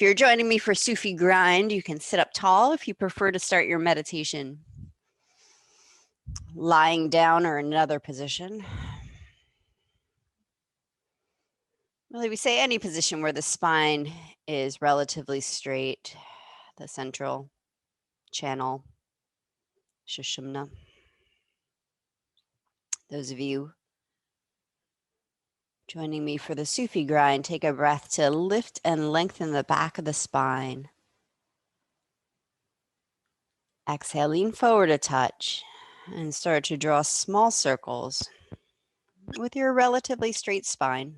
If you're joining me for Sufi grind, you can sit up tall if you prefer to start your meditation lying down or in another position. Really, we say any position where the spine is relatively straight, the central channel, Sushumna. Those of you joining me for the Sufi grind, take a breath to lift and lengthen the back of the spine. Exhale, lean forward a touch and start to draw small circles with your relatively straight spine.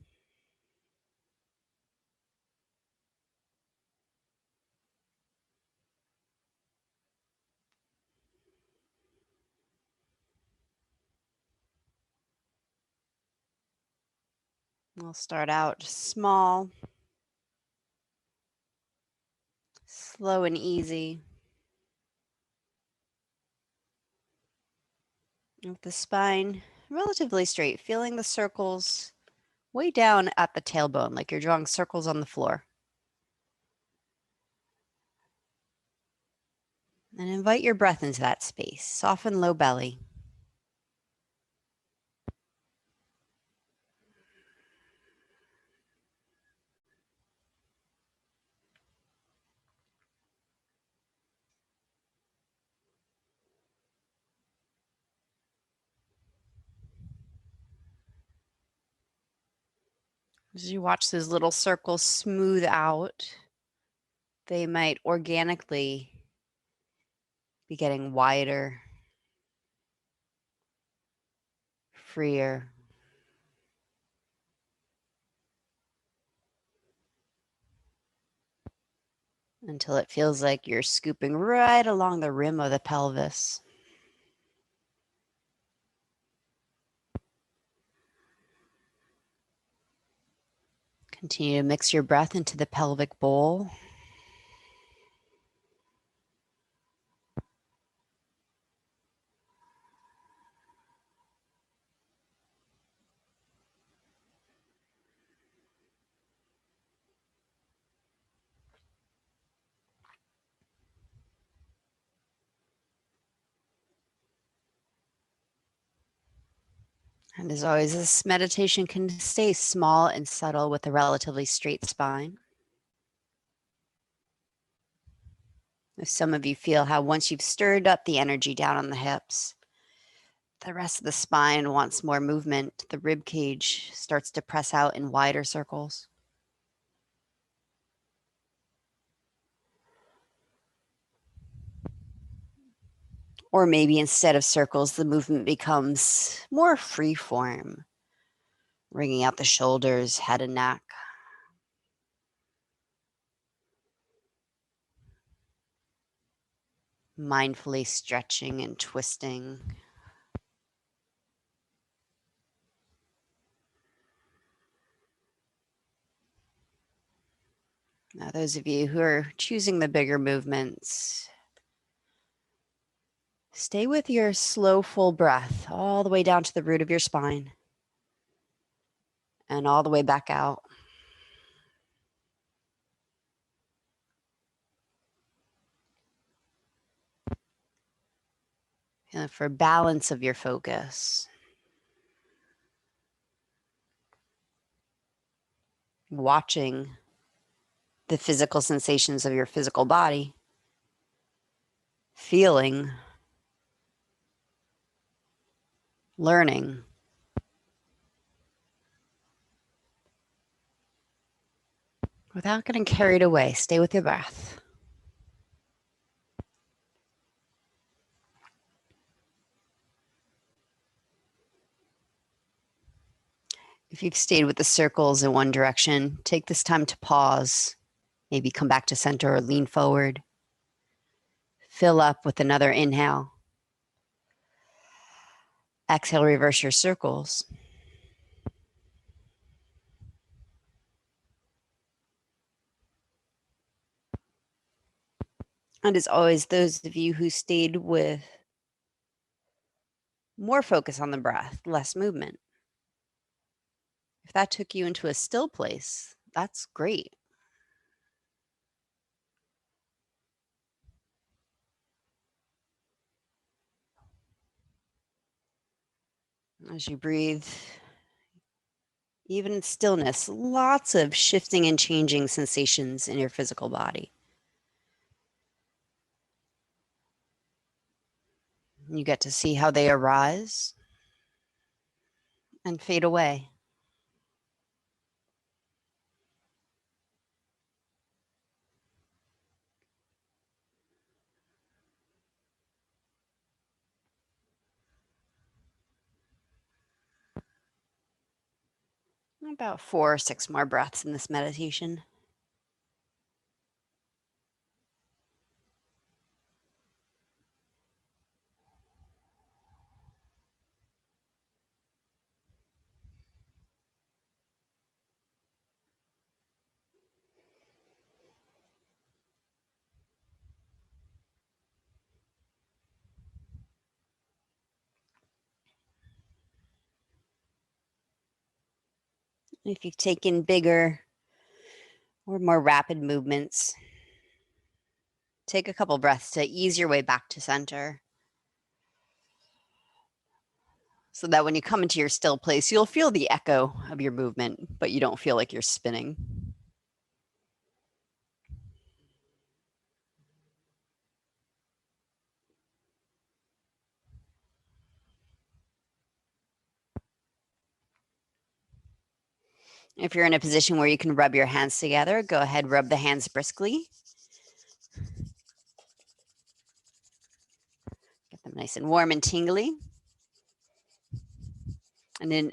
We'll start out small, slow and easy. With the spine relatively straight, feeling the circles way down at the tailbone, like you're drawing circles on the floor. And invite your breath into that space. Soften low belly. As you watch those little circles smooth out, they might organically be getting wider, freer. Until it feels like you're scooping right along the rim of the pelvis. Continue to mix your breath into the pelvic bowl. And as always, this meditation can stay small and subtle with a relatively straight spine. If some of you feel how once you've stirred up the energy down on the hips, the rest of the spine wants more movement. The rib cage starts to press out in wider circles. Or maybe instead of circles, the movement becomes more free form, wringing out the shoulders, head and neck. Mindfully stretching and twisting. Now, those of you who are choosing the bigger movements, stay with your slow, full breath all the way down to the root of your spine and all the way back out. And for balance of your focus, watching the physical sensations of your physical body, feeling, learning. Without getting carried away, stay with your breath. If you've stayed with the circles in one direction, take this time to pause, maybe come back to center or lean forward. Fill up with another inhale. Exhale, reverse your circles. And as always, those of you who stayed with more focus on the breath, less movement, if that took you into a still place, that's great. As you breathe, even in stillness, lots of shifting and changing sensations in your physical body. You get to see how they arise and fade away. About 4 or 6 more breaths in this meditation. If you've taken bigger or more rapid movements, take a couple breaths to ease your way back to center, so that when you come into your still place, you'll feel the echo of your movement, but you don't feel like you're spinning. If you're in a position where you can rub your hands together, go ahead, rub the hands briskly. Get them nice and warm and tingly. And then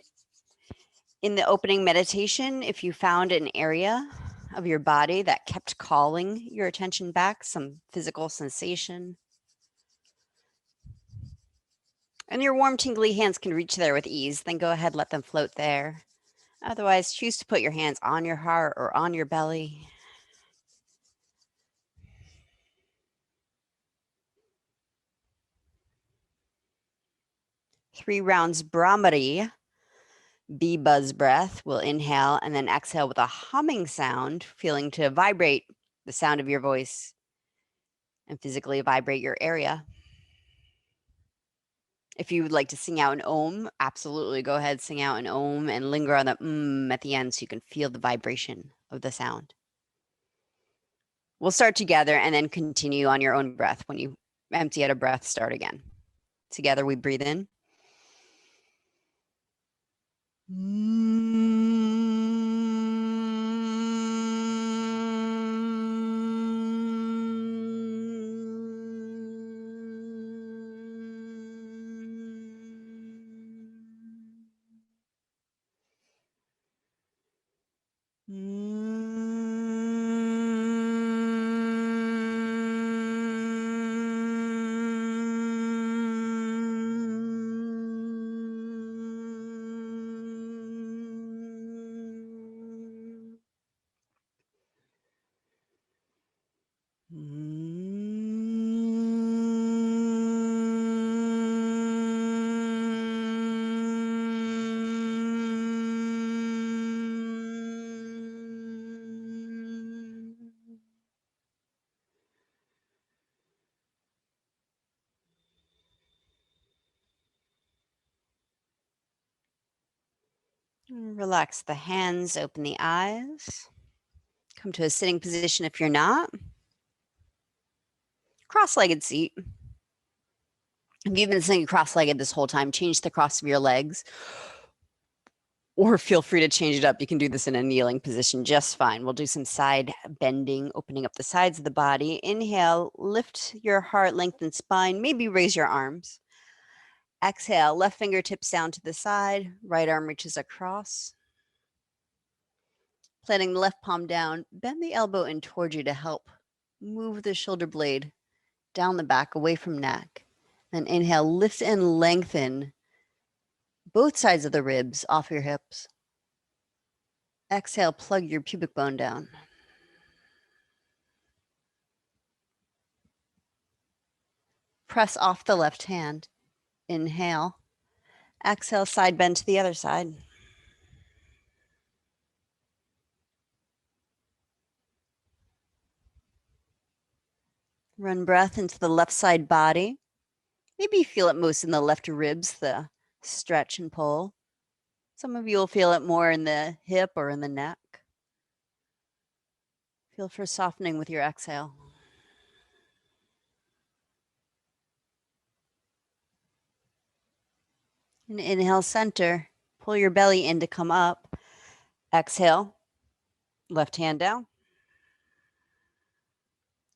in the opening meditation, if you found an area of your body that kept calling your attention back, some physical sensation, and your warm, tingly hands can reach there with ease, then go ahead, let them float there. Otherwise, choose to put your hands on your heart or on your belly. Three rounds Brahmari, bee buzz breath. We'll inhale and then exhale with a humming sound, feeling to vibrate the sound of your voice and physically vibrate your area. If you would like to sing out an om, absolutely go ahead, sing out an om and linger on the at the end so you can feel the vibration of the sound. We'll start together and then continue on your own breath. When you empty out a breath, start again. Together we breathe in. Relax the hands, open the eyes. Come to a sitting position if you're not. Cross-legged seat. If you've been sitting cross-legged this whole time, change the cross of your legs. Or feel free to change it up. You can do this in a kneeling position just fine. We'll do some side bending, opening up the sides of the body. Inhale, lift your heart, lengthen spine, maybe raise your arms. Exhale, left fingertips down to the side, right arm reaches across. Planting the left palm down, bend the elbow in toward you to help move the shoulder blade down the back, away from neck. Then inhale, lift and lengthen both sides of the ribs off your hips. Exhale, plug your pubic bone down. Press off the left hand. Inhale. Exhale, side bend to the other side. Run breath into the left side body. Maybe you feel it most in the left ribs, the Stretch and pull. Some of you will feel it more in the hip or in the neck. Feel for softening with your exhale. And inhale, center. Pull your belly in to come up. Exhale, left hand down.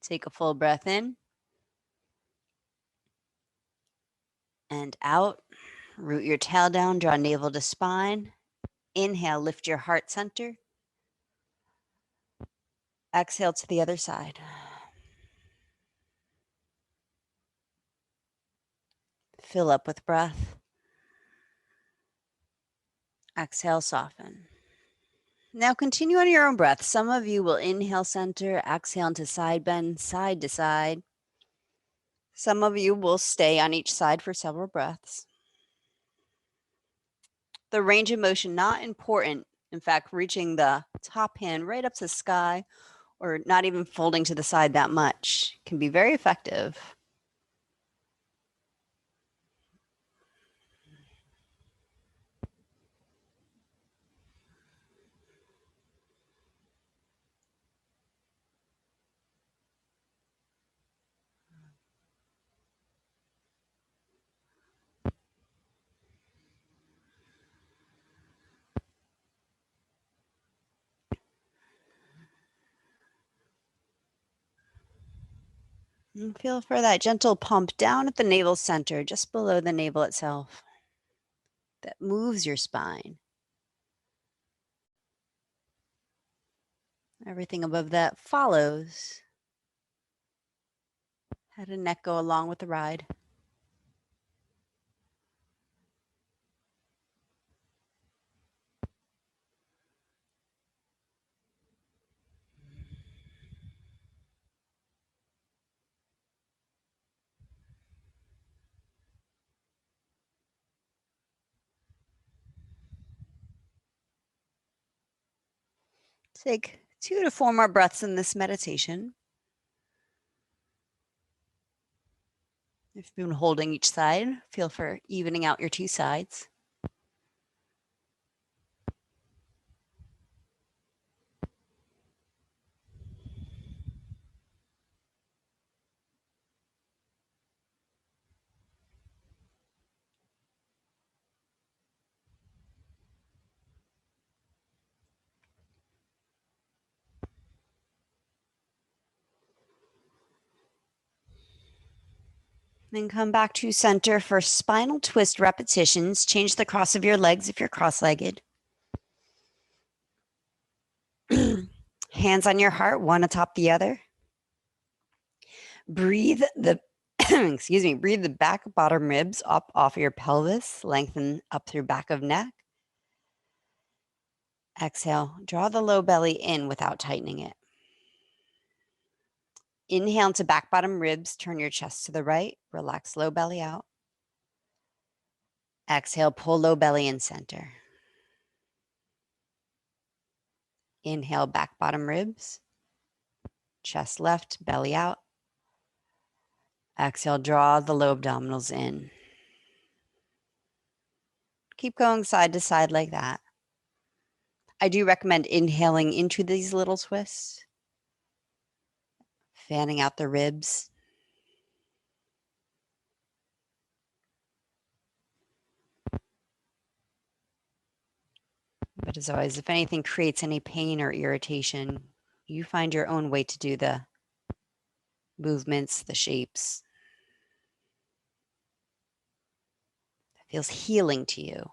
Take a full breath in. And out. Root your tail down, draw navel to spine. Inhale, lift your heart center. Exhale to the other side. Fill up with breath. Exhale, soften. Now continue on your own breath. Some of you will inhale center, exhale into side bend, side to side. Some of you will stay on each side for several breaths. The range of motion, not important. In fact, reaching the top hand right up to the sky or not even folding to the side that much can be very effective. And feel for that gentle pump down at the navel center, just below the navel itself, that moves your spine. Everything above that follows. Head and neck go along with the ride. Take 2 to 4 more breaths in this meditation. If you've been holding each side, feel for evening out your two sides. Then come back to center for spinal twist repetitions. Change the cross of your legs if you're cross-legged. Hands on your heart, one atop the other. Breathe the breathe the back bottom ribs up off your pelvis, lengthen up through back of neck. Exhale, draw the low belly in without tightening it. Inhale into back bottom ribs, turn your chest to the right, relax low belly out. Exhale, pull low belly in center. Inhale, back bottom ribs, chest left, belly out. Exhale, draw the low abdominals in. Keep going side to side like that. I do recommend inhaling into these little twists, fanning out the ribs. But as always, if anything creates any pain or irritation, you find your own way to do the movements, the shapes. That feels healing to you.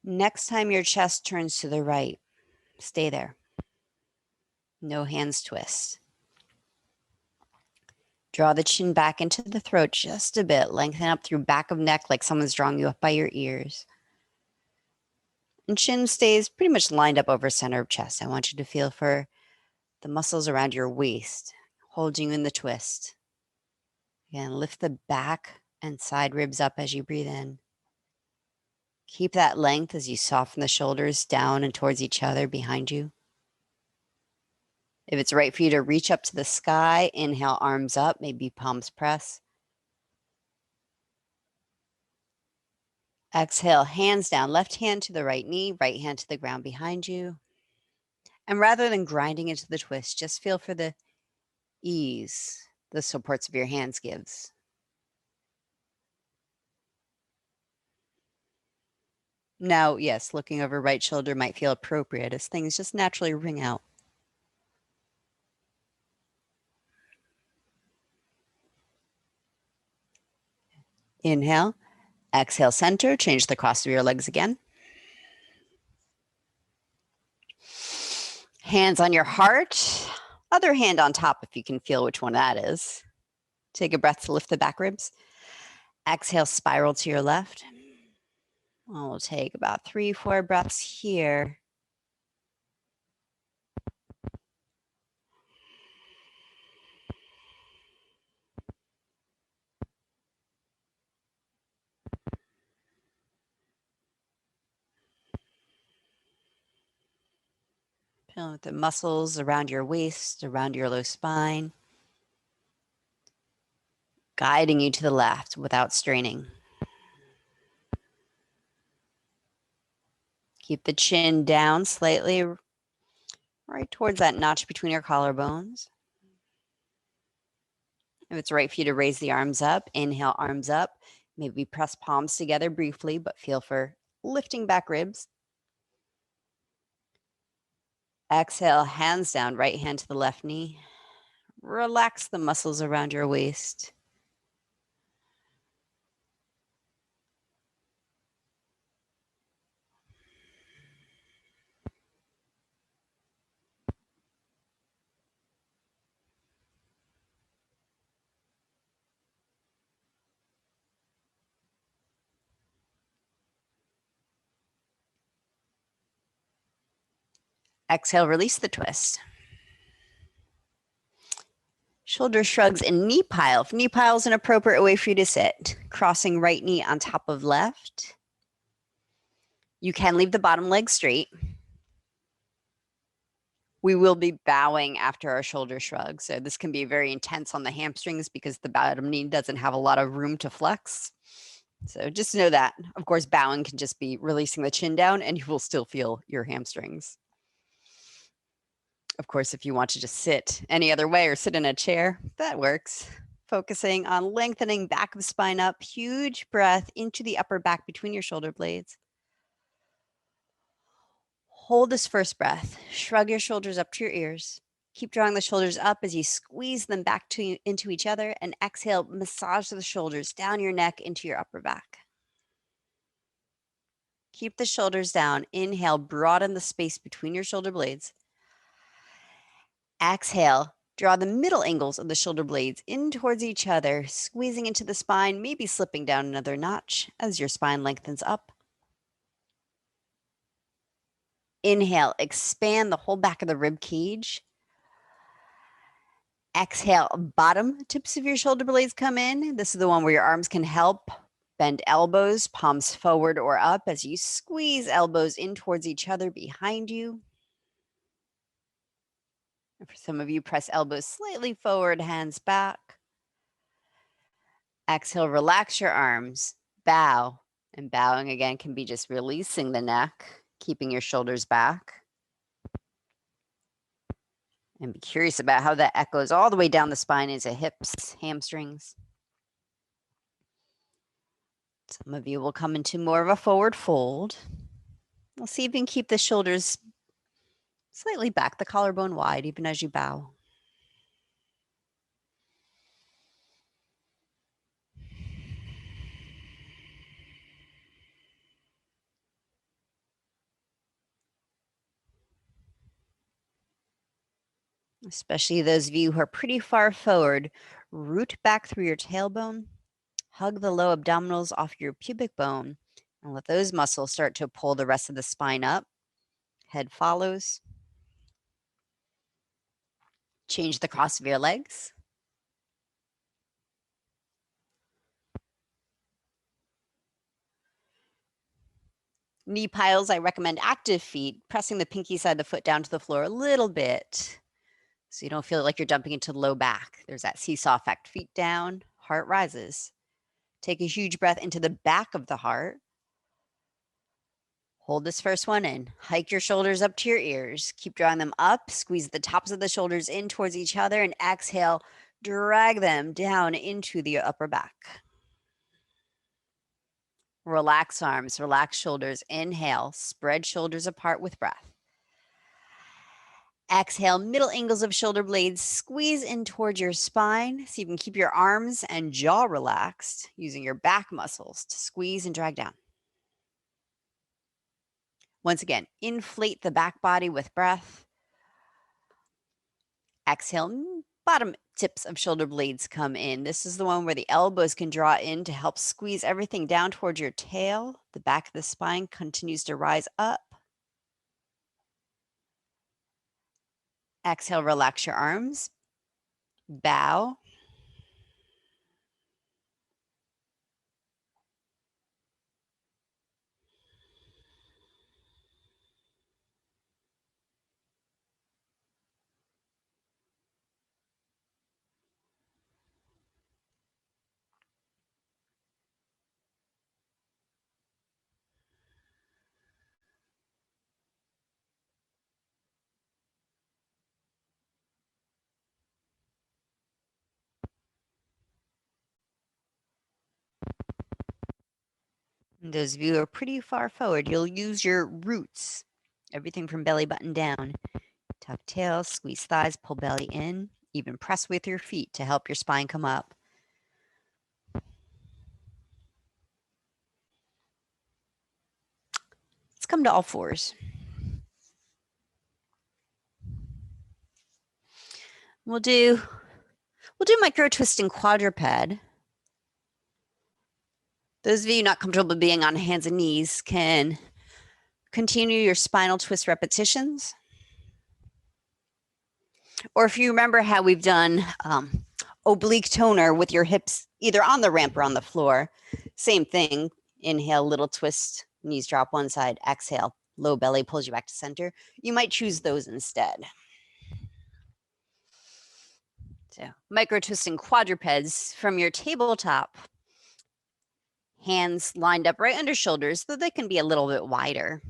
Next time your chest turns to the right, stay there. No hands twist. Draw the chin back into the throat just a bit. Lengthen up through back of neck like someone's drawing you up by your ears. And chin stays pretty much lined up over center of chest. I want you to feel for the muscles around your waist, holding you in the twist. Again, lift the back and side ribs up as you breathe in. Keep that length as you soften the shoulders down and towards each other behind you. If it's right for you to reach up to the sky, inhale, arms up, maybe palms press. Exhale, hands down, left hand to the right knee, right hand to the ground behind you. And rather than grinding into the twist, just feel for the ease the supports of your hands gives. Now, yes, looking over right shoulder might feel appropriate as things just naturally ring out. Inhale, exhale, center, change the cross of your legs again. Hands on your heart, other hand on top if you can feel which one that is. Take a breath to lift the back ribs. Exhale, spiral to your left. We'll take about 3-4 breaths here. Feel with the muscles around your waist, around your low spine, guiding you to the left without straining. Keep the chin down slightly, right towards that notch between your collarbones. If it's right for you to raise the arms up, inhale, arms up. Maybe press palms together briefly, but feel for lifting back ribs. Exhale, hands down, right hand to the left knee. Relax the muscles around your waist. Exhale, release the twist. Shoulder shrugs and knee pile. If knee pile is an appropriate way for you to sit, crossing right knee on top of left. You can leave the bottom leg straight. We will be bowing after our shoulder shrug. So this can be very intense on the hamstrings because the bottom knee doesn't have a lot of room to flex. So just know that. Of course, bowing can just be releasing the chin down and you will still feel your hamstrings. Of course, if you want to just sit any other way or sit in a chair, that works. Focusing on lengthening back of spine up, huge breath into the upper back between your shoulder blades. Hold this first breath. Shrug your shoulders up to your ears. Keep drawing the shoulders up as you squeeze them back into each other, and exhale, massage the shoulders down your neck into your upper back. Keep the shoulders down. Inhale, broaden the space between your shoulder blades. Exhale, draw the middle angles of the shoulder blades in towards each other, squeezing into the spine, maybe slipping down another notch as your spine lengthens up. Inhale, expand the whole back of the rib cage. Exhale, bottom tips of your shoulder blades come in. This is the one where your arms can help. Bend elbows, palms forward or up as you squeeze elbows in towards each other behind you. And for some of you, press elbows slightly forward, hands back. Exhale, relax your arms, bow. And bowing again can be just releasing the neck, keeping your shoulders back. And be curious about how that echoes all the way down the spine into hips, hamstrings. Some of you will come into more of a forward fold. We'll see if you can keep the shoulders slightly back, the collarbone wide, even as you bow. Especially those of you who are pretty far forward, root back through your tailbone, hug the low abdominals off your pubic bone, and let those muscles start to pull the rest of the spine up. Head follows. Change the cross of your legs. Knee piles, I recommend active feet, pressing the pinky side of the foot down to the floor a little bit so you don't feel like you're dumping into low back. There's that seesaw effect. Feet down, heart rises. Take a huge breath into the back of the heart. Hold this first one in. Hike your shoulders up to your ears. Keep drawing them up. Squeeze the tops of the shoulders in towards each other and exhale. Drag them down into the upper back. Relax arms, relax shoulders. Inhale, spread shoulders apart with breath. Exhale, middle angles of shoulder blades. Squeeze in towards your spine so you can keep your arms and jaw relaxed using your back muscles to squeeze and drag down. Once again, inflate the back body with breath. Exhale, bottom tips of shoulder blades come in. This is the one where the elbows can draw in to help squeeze everything down towards your tail. The back of the spine continues to rise up. Exhale, relax your arms. Bow. And those of you who are pretty far forward, you'll use your roots, everything from belly button down. Tuck tail, squeeze thighs, pull belly in, even press with your feet to help your spine come up. Let's come to all fours. We'll do micro twist and quadruped. Those of you not comfortable being on hands and knees can continue your spinal twist repetitions. Or if you remember how we've done oblique toner with your hips either on the ramp or on the floor, same thing. Inhale, little twist, knees drop one side, exhale, low belly pulls you back to center. You might choose those instead. So micro twisting quadrupeds from your tabletop. Hands lined up right under shoulders, though they can be a little bit wider.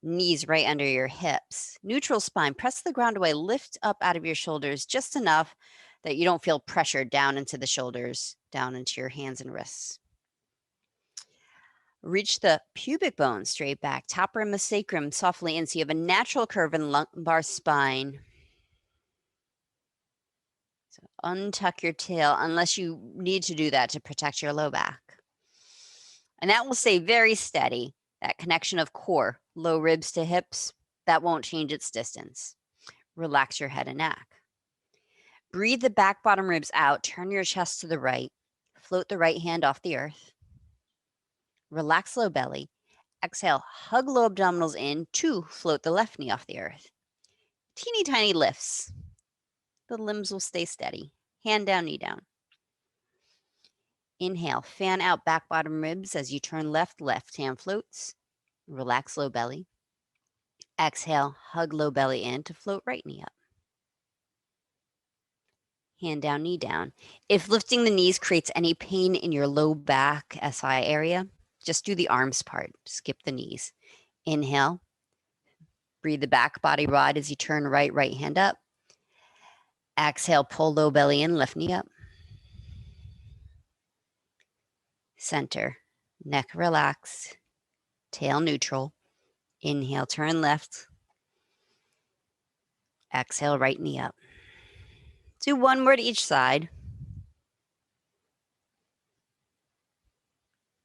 Knees right under your hips. Neutral spine, press the ground away, lift up out of your shoulders just enough that you don't feel pressure down into the shoulders, down into your hands and wrists. Reach the pubic bone straight back, top rim of sacrum softly in so you have a natural curve in lumbar spine. So untuck your tail unless you need to do that to protect your low back. And that will stay very steady. That connection of core, low ribs to hips, that won't change its distance. Relax your head and neck. Breathe the back bottom ribs out. Turn your chest to the right. Float the right hand off the earth. Relax low belly. Exhale, hug low abdominals in to float the left knee off the earth. Teeny tiny lifts. The limbs will stay steady. Hand down, knee down. Inhale, fan out back bottom ribs as you turn left, left hand floats. Relax low belly. Exhale, hug low belly in to float right knee up. Hand down, knee down. If lifting the knees creates any pain in your low back SI area, just do the arms part. Skip the knees. Inhale. Breathe the back body rod as you turn right hand up. Exhale, pull low belly in, left knee up. Center. Neck relaxed. Tail neutral. Inhale, turn left. Exhale, right knee up. Do one more to each side.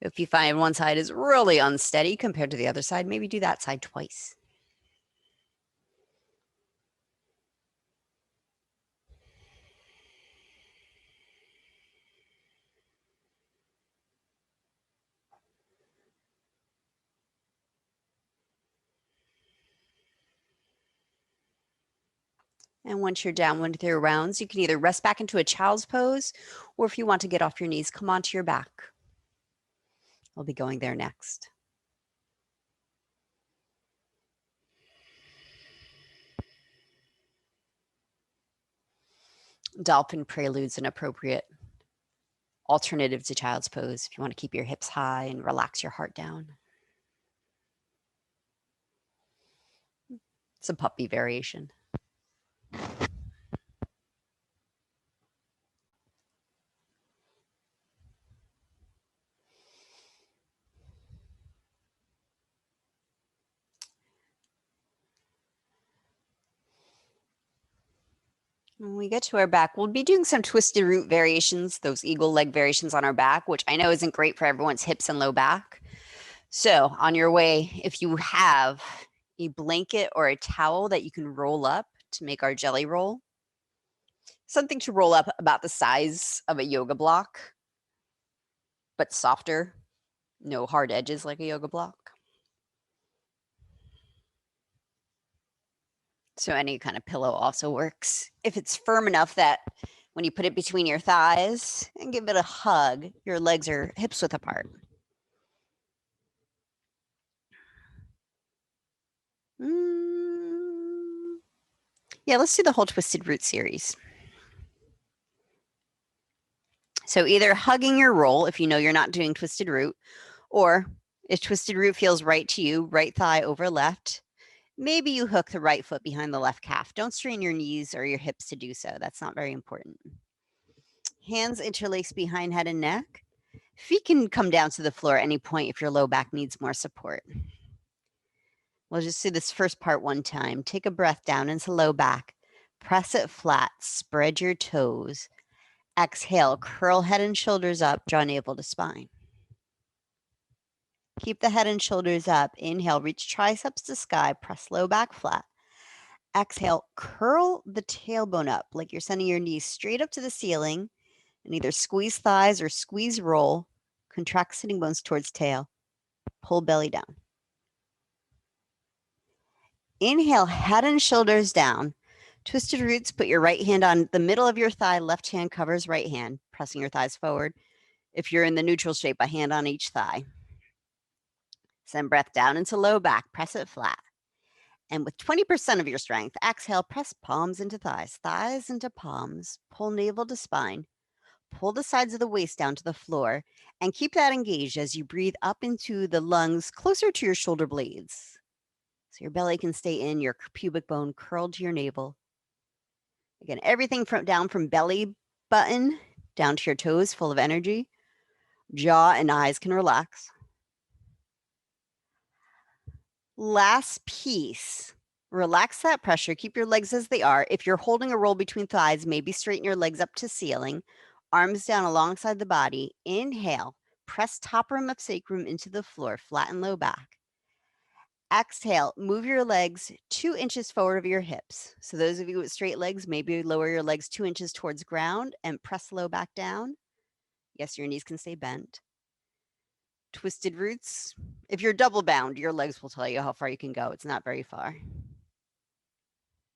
If you find one side is really unsteady compared to the other side, maybe do that side twice. And once you're down with your rounds, you can either rest back into a child's pose, or if you want to get off your knees, come onto your back. We'll be going there next. Dolphin prelude's an appropriate alternative to child's pose if you want to keep your hips high and relax your heart down. It's a puppy variation. When we get to our back, we'll be doing some twisted root variations, those eagle leg variations on our back, which I know isn't great for everyone's hips and low back. So on your way, if you have a blanket or a towel that you can roll up to make our jelly roll, something to roll up about the size of a yoga block, but softer, no hard edges like a yoga block. So any kind of pillow also works. If it's firm enough that when you put it between your thighs and give it a hug, your legs are hips width apart. Yeah, let's do the whole twisted root series. So either hugging your roll if you know you're not doing twisted root, or if twisted root feels right to you, right thigh over left, maybe you hook the right foot behind the left calf. Don't strain your knees or your hips to do so. That's not very important. Hands interlaced behind head and neck. Feet can come down to the floor at any point if your low back needs more support. We'll just do this first part one time. Take a breath down into low back. Press it flat. Spread your toes. Exhale, curl head and shoulders up. Draw navel to spine. Keep the head and shoulders up. Inhale, reach triceps to sky. Press low back flat. Exhale, curl the tailbone up like you're sending your knees straight up to the ceiling, and either squeeze thighs or squeeze roll. Contract sitting bones towards tail. Pull belly down. Inhale, head and shoulders down. Twisted roots, put your right hand on the middle of your thigh, left hand covers right hand, pressing your thighs forward. If you're in the neutral shape, a hand on each thigh. Send breath down into low back, press it flat. And with 20% of your strength, exhale, press palms into thighs, thighs into palms, pull navel to spine, pull the sides of the waist down to the floor, and keep that engaged as you breathe up into the lungs closer to your shoulder blades. So your belly can stay in, your pubic bone curled to your navel. Again, everything down from belly button down to your toes, full of energy. Jaw and eyes can relax. Last piece. Relax that pressure. Keep your legs as they are. If you're holding a roll between thighs, maybe straighten your legs up to ceiling. Arms down alongside the body. Inhale. Press top rim of sacrum into the floor. Flatten low back. Exhale. Move your legs 2 inches forward of your hips. So those of you with straight legs, maybe lower your legs 2 inches towards ground and press low back down. Yes, your knees can stay bent. Twisted roots. If you're double bound, your legs will tell you how far you can go. It's not very far.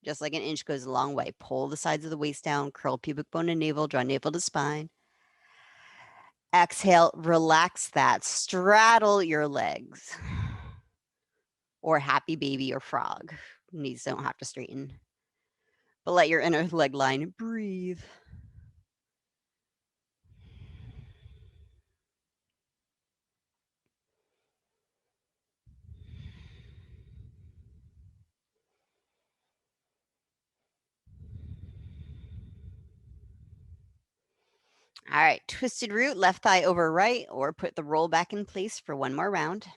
Just like an inch goes a long way. Pull the sides of the waist down, curl pubic bone and navel, draw navel to spine. Exhale, relax that. Straddle your legs. Or happy baby or frog. Knees don't have to straighten. But let your inner leg line breathe. All right, twisted root, left thigh over right, or put the roll back in place for one more round.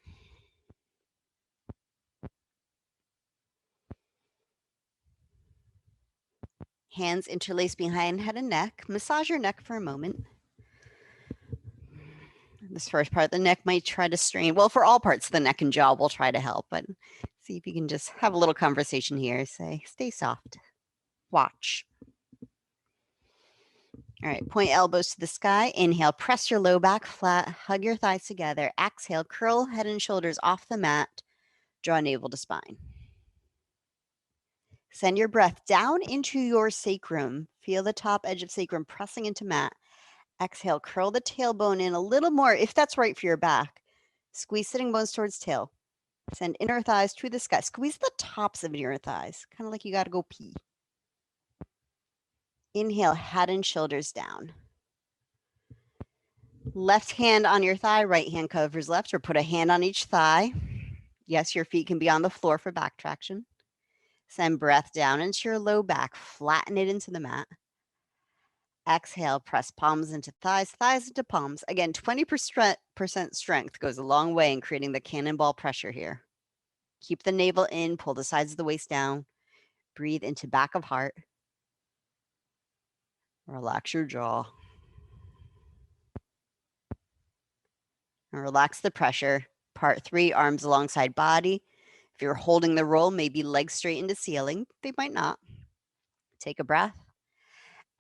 Hands interlaced behind head and neck. Massage your neck for a moment. This first part, the neck might try to strain. Well, for all parts of the neck and jaw, we'll try to help, but see if you can just have a little conversation here. Say, stay soft. Watch. All right, point elbows to the sky. Inhale, press your low back flat. Hug your thighs together. Exhale, curl head and shoulders off the mat. Draw navel to spine. Send your breath down into your sacrum. Feel the top edge of sacrum pressing into mat. Exhale, curl the tailbone in a little more if that's right for your back. Squeeze sitting bones towards tail. Send inner thighs to the sky. Squeeze the tops of your thighs, kind of like you got to go pee. Inhale, head and shoulders down. Left hand on your thigh, right hand covers left, or put a hand on each thigh. Yes, your feet can be on the floor for back traction. Send breath down into your low back. Flatten it into the mat. Exhale, press palms into thighs, thighs into palms. Again, 20% strength goes a long way in creating the cannonball pressure here. Keep the navel in, pull the sides of the waist down. Breathe into back of heart. Relax your jaw. And relax the pressure. Part 3, arms alongside body. If you're holding the roll, maybe legs straight into ceiling. They might not. Take a breath.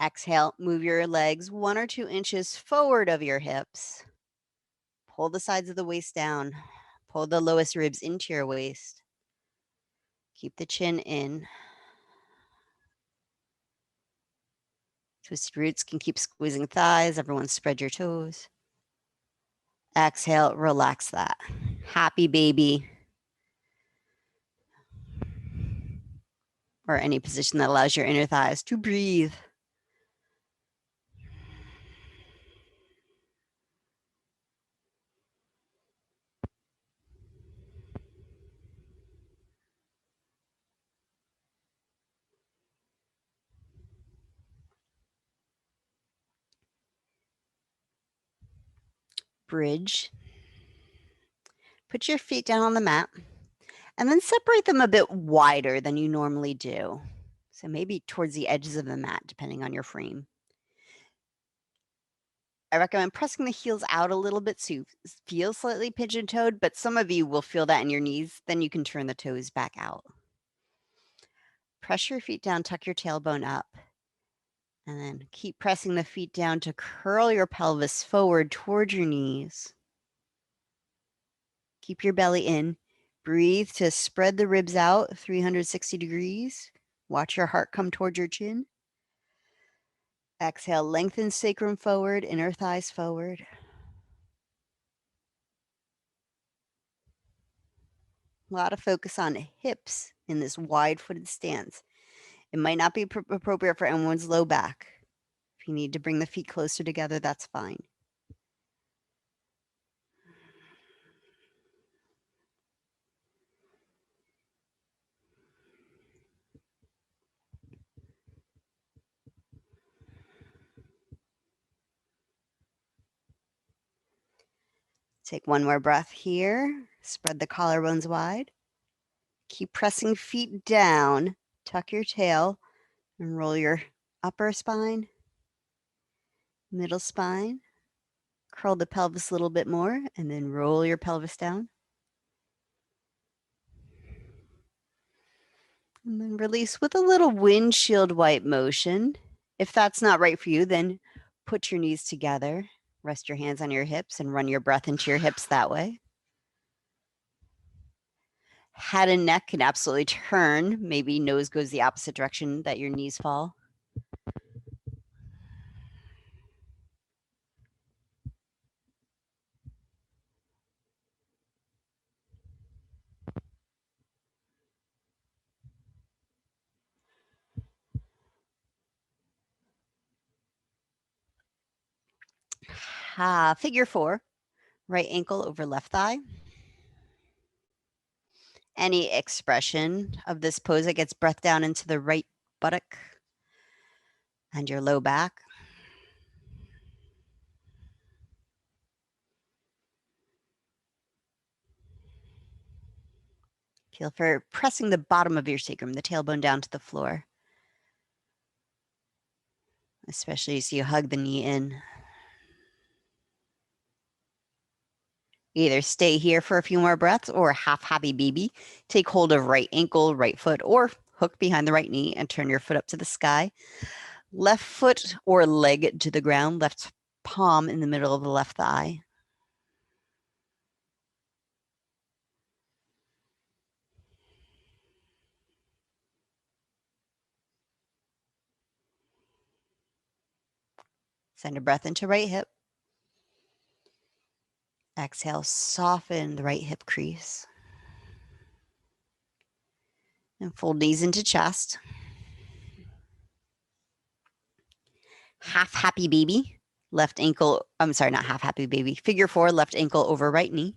Exhale, move your legs 1 or 2 inches forward of your hips. Pull the sides of the waist down. Pull the lowest ribs into your waist. Keep the chin in. Twisted roots can keep squeezing thighs. Everyone spread your toes. Exhale, relax that. Happy baby. Or any position that allows your inner thighs to breathe. Bridge. Put your feet down on the mat and then separate them a bit wider than you normally do. So maybe towards the edges of the mat, depending on your frame. I recommend pressing the heels out a little bit so you feel slightly pigeon-toed, but some of you will feel that in your knees. Then you can turn the toes back out. Press your feet down, tuck your tailbone up, and then keep pressing the feet down to curl your pelvis forward towards your knees. Keep your belly in. Breathe to spread the ribs out 360 degrees. Watch your heart come towards your chin. Exhale, lengthen sacrum forward, inner thighs forward. A lot of focus on hips in this wide-footed stance. It might not be appropriate for everyone's low back. If you need to bring the feet closer together, that's fine. Take one more breath here. Spread the collarbones wide. Keep pressing feet down. Tuck your tail and roll your upper spine, middle spine. Curl the pelvis a little bit more and then roll your pelvis down. And then release with a little windshield wipe motion. If that's not right for you, then put your knees together. Rest your hands on your hips and run your breath into your hips that way. Head and neck can absolutely turn. Maybe nose goes the opposite direction that your knees fall. Figure 4, right ankle over left thigh. Any expression of this pose that gets breath down into the right buttock and your low back. Feel for pressing the bottom of your sacrum, the tailbone down to the floor, especially as you hug the knee in. Either stay here for a few more breaths or half happy baby. Take hold of right ankle, right foot, or hook behind the right knee and turn your foot up to the sky. Left foot or leg to the ground, left palm in the middle of the left thigh. Send a breath into right hip. Exhale, soften the right hip crease. And fold knees into chest. Half happy baby. Left ankle, I'm sorry, not half happy baby. Figure 4, left ankle over right knee.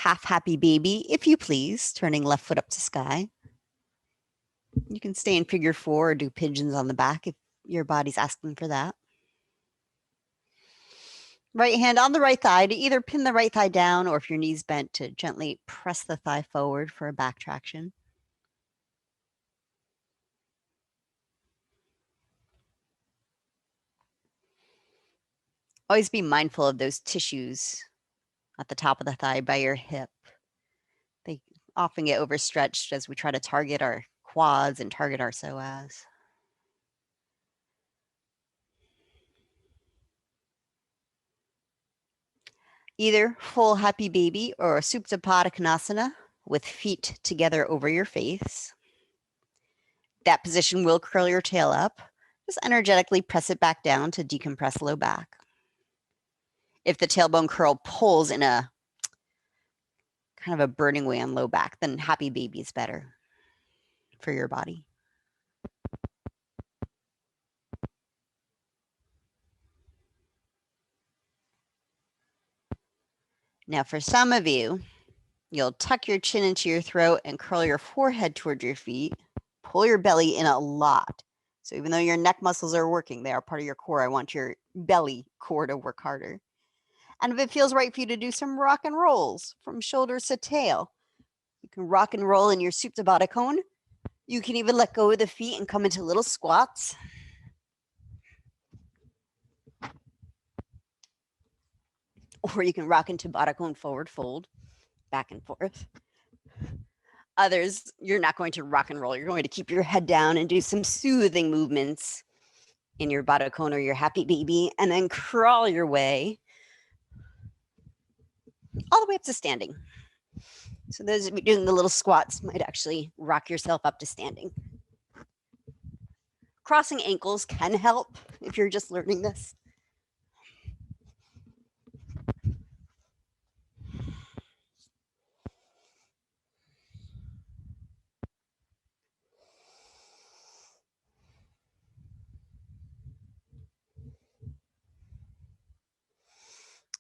Half happy baby, if you please, turning left foot up to sky. You can stay in figure 4 or do pigeons on the back if your body's asking for that. Right hand on the right thigh to either pin the right thigh down, or if your knee's bent, to gently press the thigh forward for a back traction. Always be mindful of those tissues at the top of the thigh by your hip. They often get overstretched as we try to target our quads and target our psoas. Either full happy baby or Supta Pada Konasana with feet together over your face. That position will curl your tail up. Just energetically press it back down to decompress low back. If the tailbone curl pulls in a kind of a burning way on low back, then happy baby is better for your body. Now, for some of you, you'll tuck your chin into your throat and curl your forehead toward your feet. Pull your belly in a lot. So even though your neck muscles are working, they are part of your core. I want your belly core to work harder. And if it feels right for you to do some rock and rolls from shoulders to tail, you can rock and roll in your Supta Baddha cone. You can even let go of the feet and come into little squats. Or you can rock into Baddha cone forward fold, back and forth. Others, you're not going to rock and roll. You're going to keep your head down and do some soothing movements in your Baddha cone or your happy baby, and then crawl your way all the way up to standing. So those of you doing the little squats might actually rock yourself up to standing. Crossing ankles can help if you're just learning this.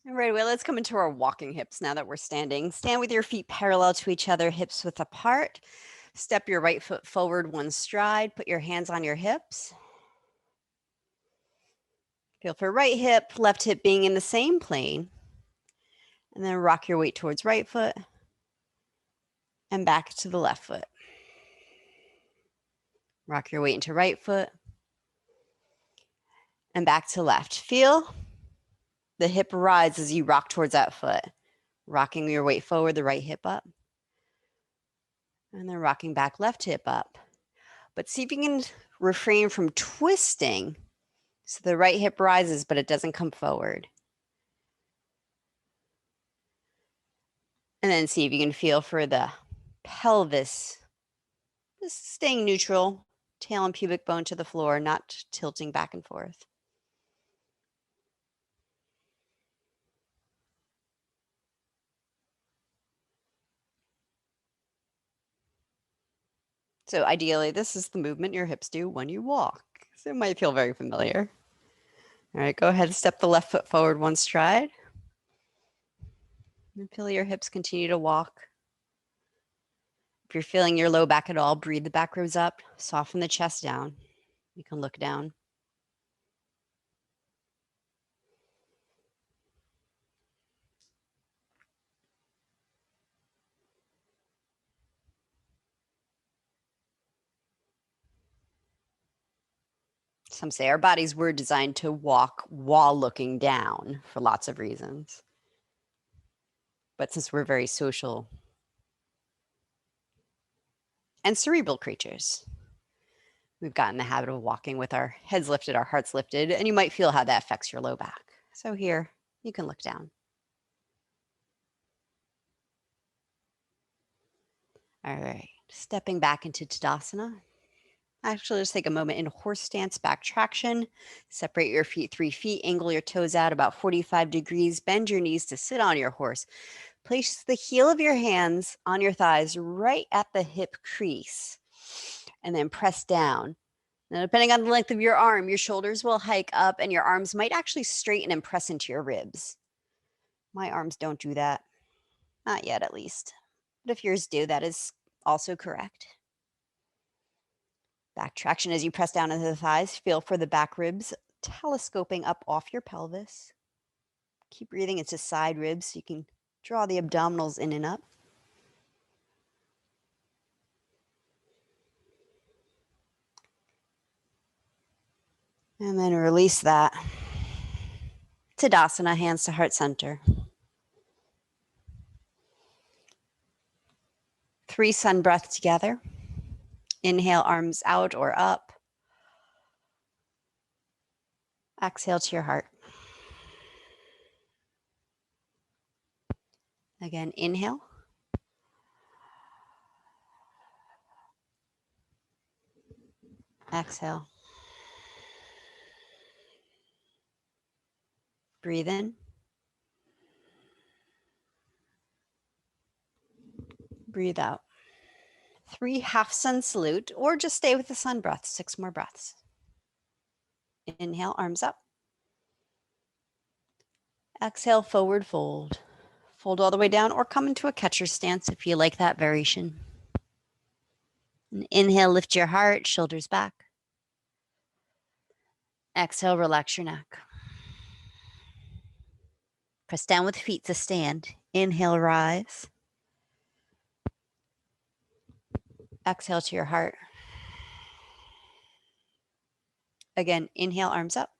And right away, let's come into our walking hips now that we're standing. Stand with your feet parallel to each other, hips width apart. Step your right foot forward one stride. Put your hands on your hips. Feel for right hip, left hip being in the same plane. And then rock your weight towards right foot and back to the left foot. Rock your weight into right foot and back to left. Feel the hip rise as you rock towards that foot. Rocking your weight forward, the right hip up. And then rocking back, left hip up. But see if you can refrain from twisting so the right hip rises, but it doesn't come forward. And then see if you can feel for the pelvis, just staying neutral, tail and pubic bone to the floor, not tilting back and forth. So ideally, this is the movement your hips do when you walk. So it might feel very familiar. All right, go ahead and step the left foot forward one stride. And feel your hips continue to walk. If you're feeling your low back at all, breathe the back ribs up, soften the chest down. You can look down. Some say our bodies were designed to walk while looking down for lots of reasons. But since we're very social and cerebral creatures, we've gotten the habit of walking with our heads lifted, our hearts lifted, and you might feel how that affects your low back. So here, you can look down. All right, stepping back into Tadasana. Actually, just take a moment in horse stance, back traction. Separate your feet 3 feet, angle your toes out about 45 degrees, bend your knees to sit on your horse. Place the heel of your hands on your thighs right at the hip crease, and then press down. Now, depending on the length of your arm, your shoulders will hike up and your arms might actually straighten and press into your ribs. My arms don't do that. Not yet, at least. But if yours do, that is also correct. Back traction as you press down into the thighs. Feel for the back ribs telescoping up off your pelvis. Keep breathing into side ribs so you can draw the abdominals in and up. And then release that. Tadasana, hands to heart center. 3 sun breaths together. Inhale, arms out or up. Exhale to your heart. Again, inhale. Exhale. Breathe in. Breathe out. 3 half sun salute, or just stay with the sun breath, 6 more breaths. Inhale, arms up. Exhale, forward fold. Fold all the way down or come into a catcher stance if you like that variation. And inhale, lift your heart, shoulders back. Exhale, relax your neck. Press down with feet to stand. Inhale, rise. Exhale to your heart. Again, inhale, arms up.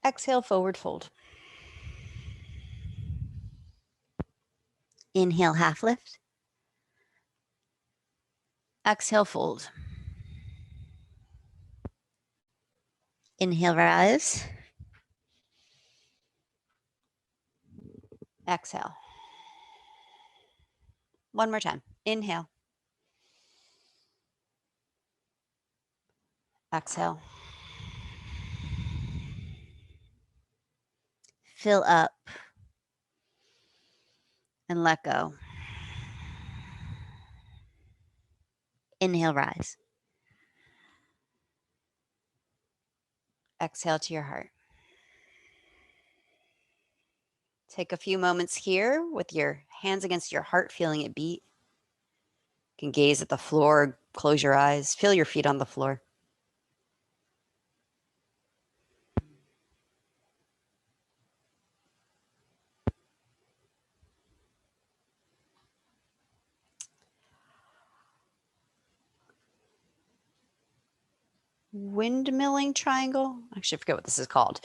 Exhale, forward fold. Inhale, half lift. Exhale, fold. Inhale, rise. Exhale. One more time. Inhale. Exhale. Fill up and let go. Inhale, rise. Exhale to your heart. Take a few moments here with your hands against your heart, feeling it beat. You can gaze at the floor, close your eyes, feel your feet on the floor. Windmilling triangle. Actually, I forget what this is called.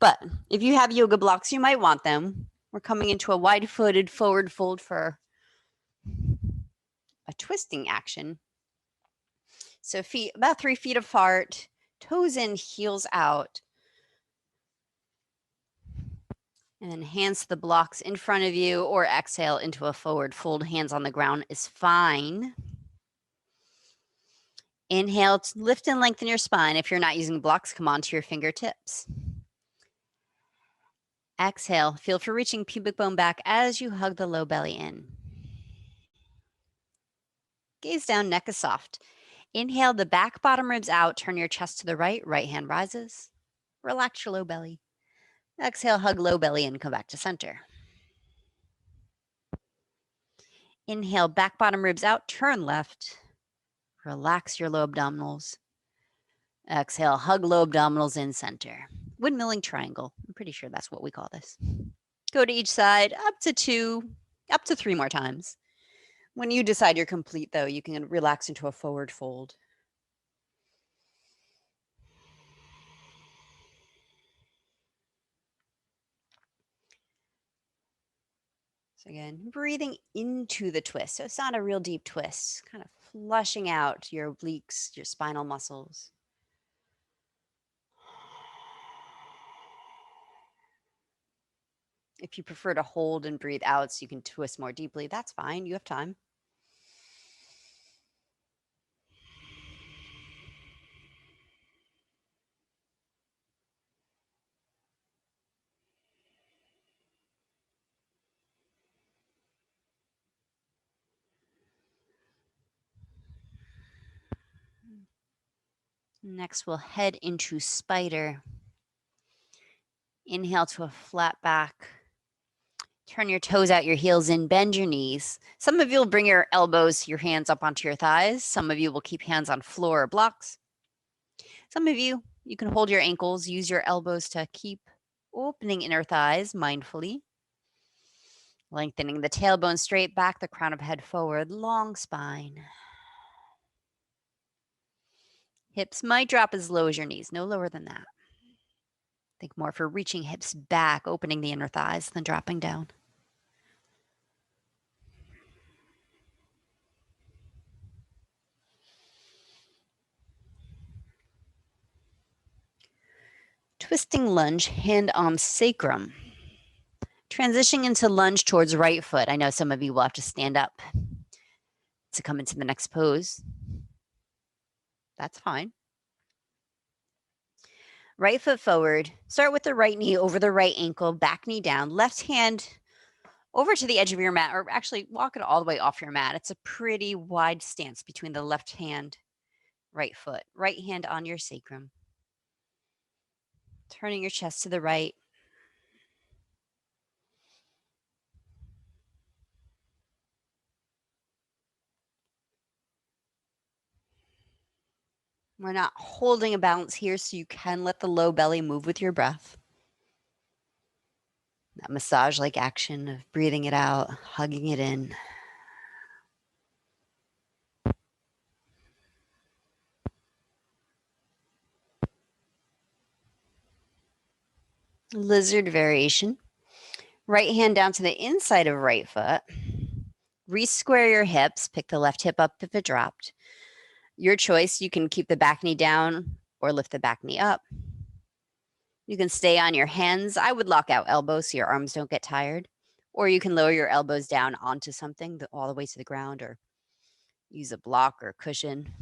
But if you have yoga blocks, you might want them. We're coming into a wide-footed forward fold for a twisting action. So feet about 3 feet apart, toes in, heels out. And then hands to the blocks in front of you, or exhale into a forward fold. Hands on the ground is fine. Inhale, lift and lengthen your spine. If you're not using blocks, come onto your fingertips. Exhale, feel for reaching pubic bone back as you hug the low belly in. Gaze down, neck is soft. Inhale, the back bottom ribs out. Turn your chest to the right. Right hand rises. Relax your low belly. Exhale, hug low belly and come back to center. Inhale, back bottom ribs out. Turn left. Relax your low abdominals. Exhale, hug low abdominals in center. Windmilling triangle. I'm pretty sure that's what we call this. Go to each side, up to 2, up to 3 more times. When you decide you're complete, though, you can relax into a forward fold. So again, breathing into the twist. So it's not a real deep twist, kind of flushing out your obliques, your spinal muscles. If you prefer to hold and breathe out so you can twist more deeply, that's fine. You have time. Next, we'll head into spider. Inhale to a flat back. Turn your toes out, your heels in, bend your knees. Some of you will bring your elbows, your hands up onto your thighs. Some of you will keep hands on floor or blocks. Some of you can hold your ankles, use your elbows to keep opening inner thighs mindfully. Lengthening the tailbone straight back, the crown of head forward, long spine. Hips might drop as low as your knees, no lower than that. Think more for reaching hips back, opening the inner thighs, then dropping down. Twisting lunge, hand on sacrum. Transitioning into lunge towards right foot. I know some of you will have to stand up to come into the next pose. That's fine. Right foot forward. Start with the right knee over the right ankle, back knee down, left hand over to the edge of your mat, or actually walk it all the way off your mat. It's a pretty wide stance between the left hand, right foot, right hand on your sacrum. Turning your chest to the right. We're not holding a balance here, so you can let the low belly move with your breath. That massage-like action of breathing it out, hugging it in. Lizard variation. Right hand down to the inside of right foot. Re-square your hips. Pick the left hip up if it dropped. Your choice. You can keep the back knee down or lift the back knee up. You can stay on your hands. I would lock out elbows so your arms don't get tired. Or you can lower your elbows down onto something all the way to the ground, or use a block or a cushion.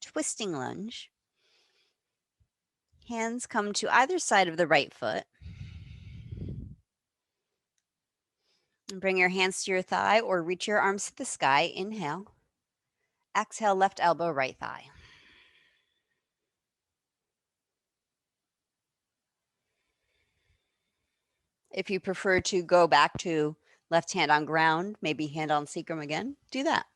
Twisting lunge. Hands come to either side of the right foot. And bring your hands to your thigh or reach your arms to the sky. Inhale. Exhale, left elbow, right thigh. If you prefer to go back to left hand on ground, maybe hand on sacrum again, do that.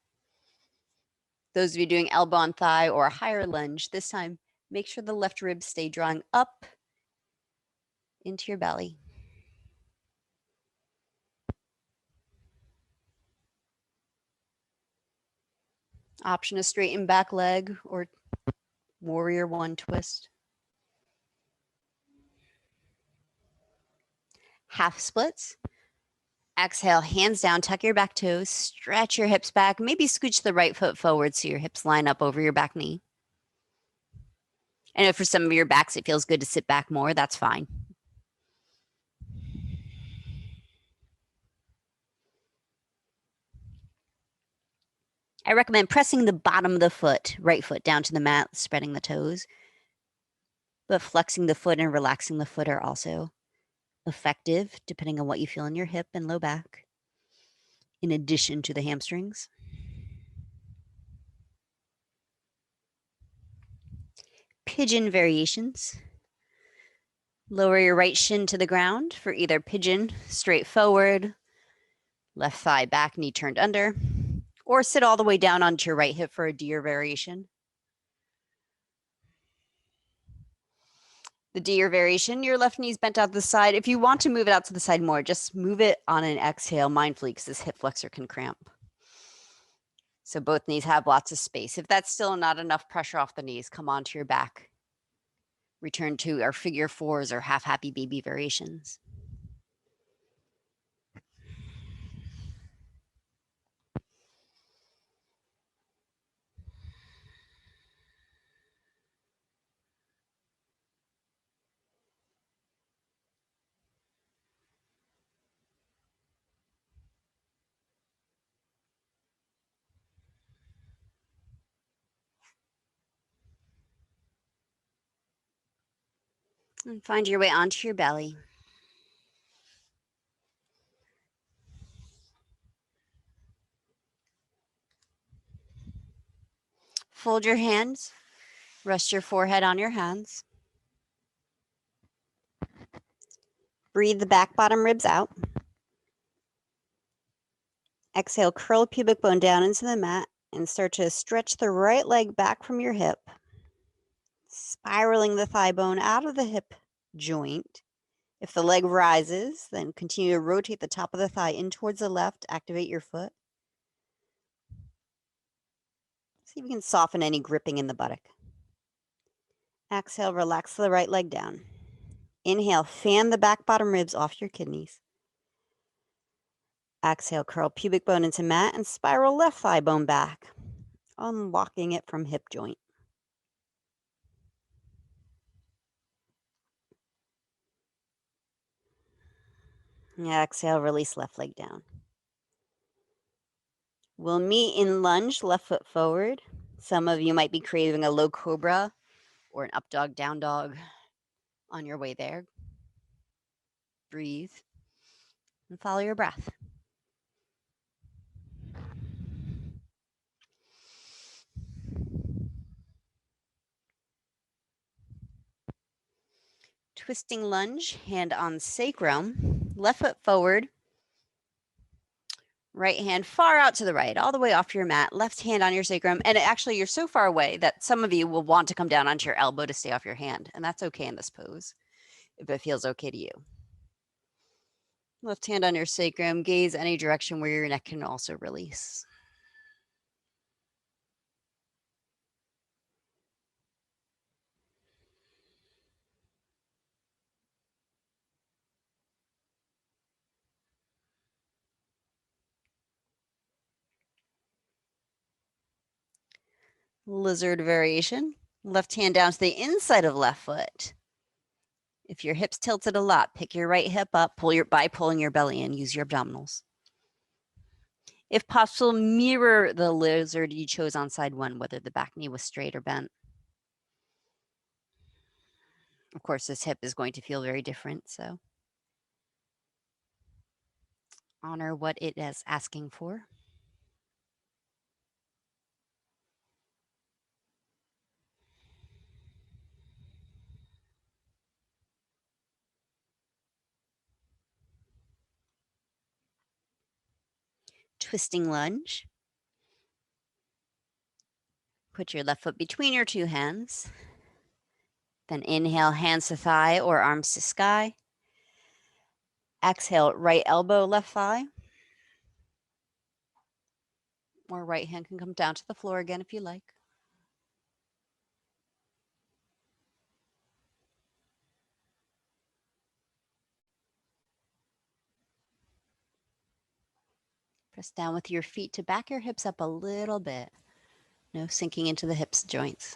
Those of you doing elbow on thigh or a higher lunge, this time, make sure the left ribs stay drawing up into your belly. Option a straighten back leg or warrior one twist. Half splits. Exhale, hands down, tuck your back toes, stretch your hips back, maybe scooch the right foot forward so your hips line up over your back knee. And if for some of your backs it feels good to sit back more, that's fine. I recommend pressing the bottom of the foot, right foot down to the mat, spreading the toes. But flexing the foot and relaxing the foot are also effective, depending on what you feel in your hip and low back, in addition to the hamstrings. Pigeon variations. Lower your right shin to the ground for either pigeon, straight forward, left thigh back, knee turned under, or sit all the way down onto your right hip for a deer variation. The deer variation, your left knee's bent out to the side. If you want to move it out to the side more, just move it on an exhale mindfully because this hip flexor can cramp. So both knees have lots of space. If that's still not enough pressure off the knees, come onto your back. Return to our figure fours or half happy baby variations. And find your way onto your belly. Fold your hands. Rest your forehead on your hands. Breathe the back bottom ribs out. Exhale, curl pubic bone down into the mat and start to stretch the right leg back from your hip, spiraling the thigh bone out of the hip joint. If the leg rises, then continue to rotate the top of the thigh in towards the left. Activate your foot. See if you can soften any gripping in the buttock. Exhale, relax the right leg down. Inhale, fan the back bottom ribs off your kidneys. Exhale, curl pubic bone into mat and spiral left thigh bone back, unlocking it from hip joint. Exhale, release left leg down. We'll meet in lunge, left foot forward. Some of you might be craving a low cobra or an up dog, down dog on your way there. Breathe and follow your breath. Twisting lunge, hand on sacrum, left foot forward, right hand far out to the right, all the way off your mat, left hand on your sacrum. And actually, you're so far away that some of you will want to come down onto your elbow to stay off your hand. And that's okay in this pose, if it feels okay to you. Left hand on your sacrum, gaze any direction where your neck can also release. Lizard variation. Left hand down to the inside of left foot. If your hips tilted a lot, pick your right hip up, by pulling your belly in, use your abdominals. If possible, mirror the lizard you chose on side one, whether the back knee was straight or bent. Of course, this hip is going to feel very different, so honor what it is asking for. Twisting lunge. Put your left foot between your two hands. Then inhale, hands to thigh or arms to sky. Exhale, right elbow, left thigh. Or right hand can come down to the floor again if you like. Press down with your feet to back your hips up a little bit. No sinking into the hips joints.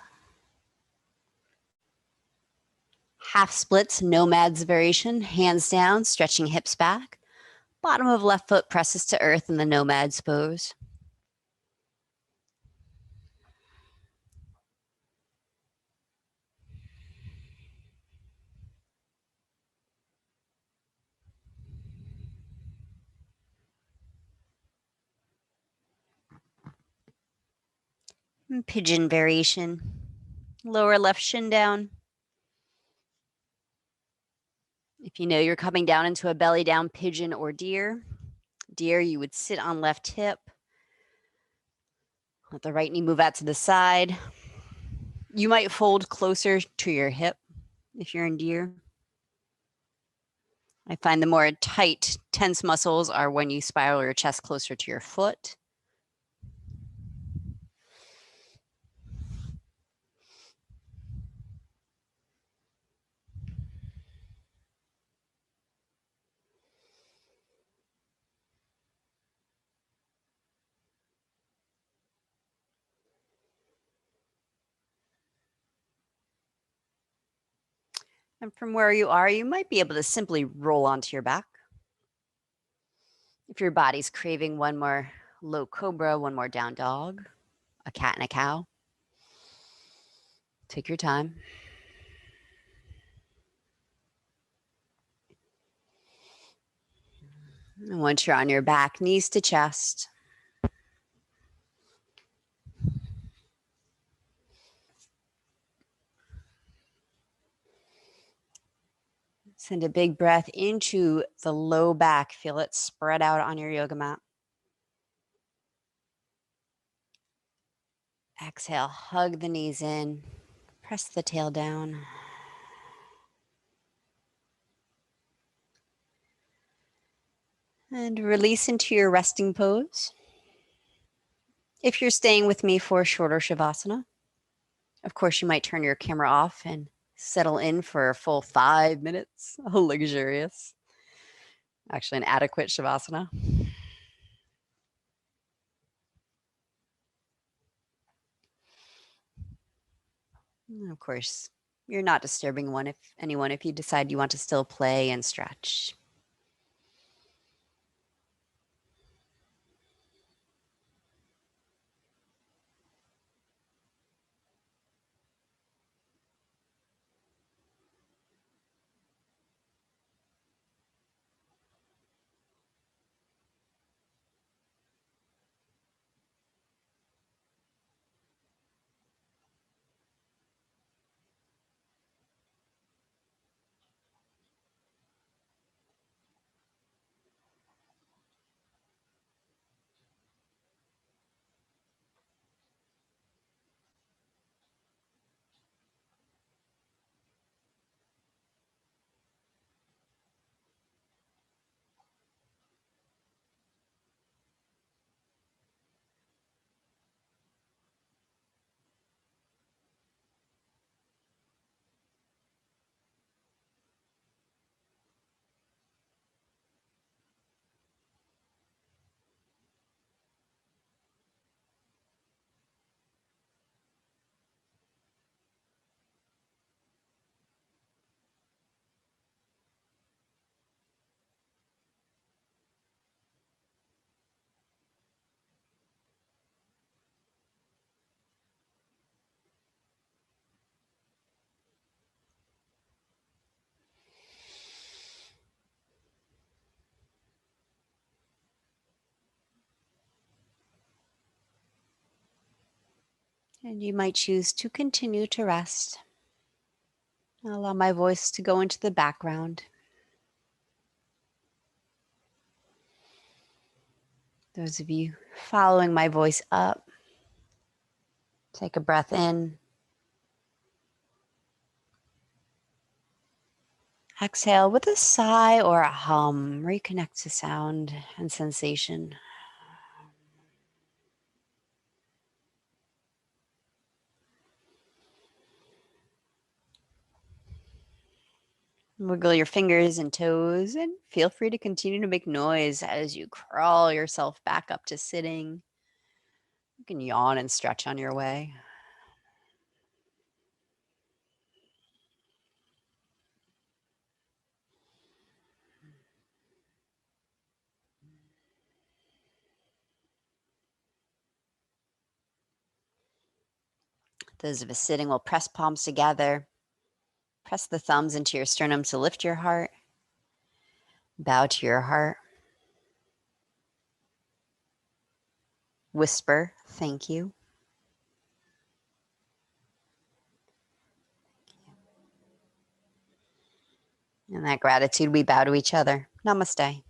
Half splits, nomads variation, hands down, stretching hips back. Bottom of left foot presses to earth in the nomads pose. Pigeon variation. Lower left shin down. If you know you're coming down into a belly down pigeon or deer, you would sit on left hip. Let the right knee move out to the side. You might fold closer to your hip if you're in deer. I find the more tight, tense muscles are when you spiral your chest closer to your foot. And from where you are, you might be able to simply roll onto your back. If your body's craving one more low cobra, one more down dog, a cat and a cow, take your time. And once you're on your back, knees to chest, send a big breath into the low back. Feel it spread out on your yoga mat. Exhale, hug the knees in, press the tail down. And release into your resting pose. If you're staying with me for shorter Shavasana, of course, you might turn your camera off and settle in for a full 5 minutes. Luxurious. Actually, an adequate Shavasana. And of course, you're not disturbing anyone if you decide you want to still play and stretch. And you might choose to continue to rest. Allow my voice to go into the background. Those of you following my voice up, take a breath in. Exhale with a sigh or a hum. Reconnect to sound and sensation. Wiggle your fingers and toes and feel free to continue to make noise as you crawl yourself back up to sitting. You can yawn and stretch on your way. Those of us sitting will press palms together. Press the thumbs into your sternum to lift your heart. Bow to your heart. Whisper, thank you. In that gratitude, we bow to each other. Namaste.